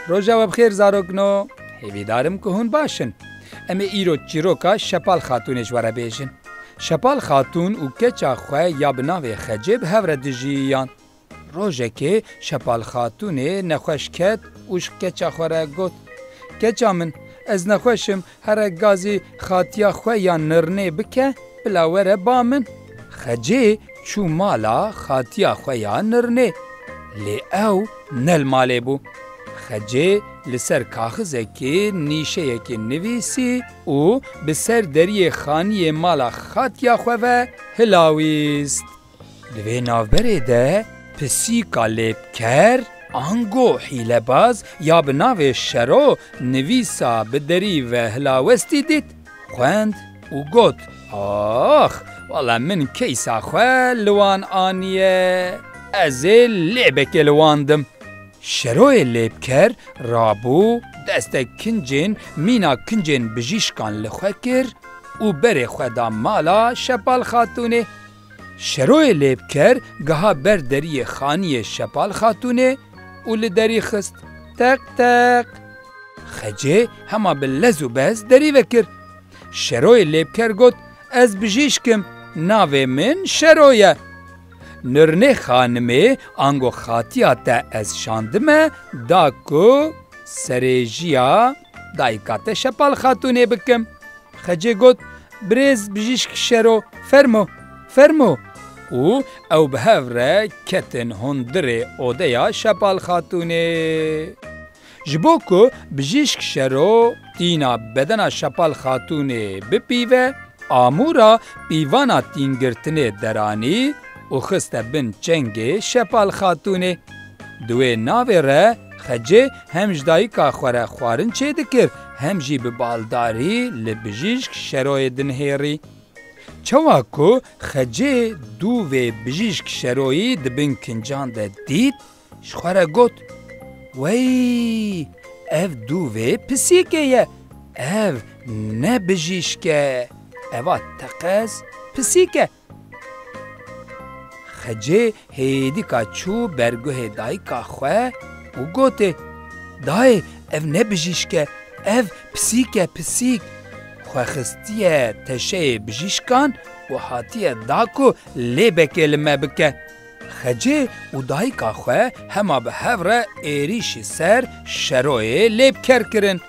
روژا و بخیر زاروکنو هیویدارم که هون باشن. اما ایرو چیروکا شپال خاتونش وره بیشن. شپال خاتون و کچا خواه یا بناوی خجب هفره دجیان. روژه که شپال خاتونه نخوش کد اوش کچا خواه گوت. کچا من از نخوشم هر گازی خاتیا خواه یا نرنه بکه بلاوره با من. خجه چو مالا خاتیا خواه یا نرنه. لی او نل ماله بو. خجه لسر کاغذه که نیشه که نویسی و بسر دری خانی مالا خاتیا خواه هلاویست. دوی نافبره ده پسیکا لیبکر آنگو حیله باز یا بناو شرو نویسا بدری و هلاوستی دید. خوند و گوت آخ والا من کیسا خواه لوان آنیه ازه لیبک لواندم. شروع لیبکر رابو دست کنجین مینا کنجین بجیشکان لخواه کر و بره خواه دا مالا شپال خاتونه. شروع لیبکر گها بر دری خانی شپال خاتونه و لدری خست تق تق. خجه هما بلزو بز دری وکر. شروع لیبکر گوت از بجیشکم ناوه من شروعه. نرنه خانمه آنگو خاتیات از شاندمه دا کو سریجیا دایکات شپال خاتونه بکم. خجه گوت بریز بجیشک شرو فرمو او به هفره کتن هندره اودیا شپال خاتونه. جبو کو بجیشک شرو تینا بدنا شپال خاتونه بپیوه آمورا پیوانا تینگرتنه درانی و خسته بن چنگ شپال خاتونه. دوی ناوی ره خجه هم جدایی که خوره خوارن چه دکر هم جی ببالداری لبجیشک شروع دنهیری. چوا کو خجه دوی بجیشک شروعی دبن کنجان ده دید شخوره گوت وی اف دوی پسیکه یه اف نه بجیشکه اوا تقز پسیکه. خجه هیدی که چو برگوه دای که خواه و گوته دای اف نبجیشکه اف پسیک خواه خستیه تشه بجیشکان و حاتیه داکو لیبکه لمه بکه. خجه و دای که خواه هما به هفره ایریشی سر شروع لیبکر کرن.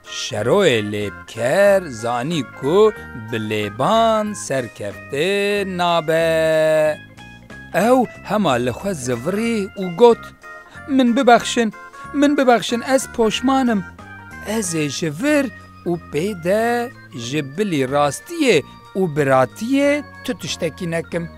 شروع لیبکر زانی کو بلیبان سرکفته نابه. او هما لخوا زوری و گوت من ببخشن از پوشمانم از جور و پیده جبلی راستیه و براتیه تو تشتکی نکم.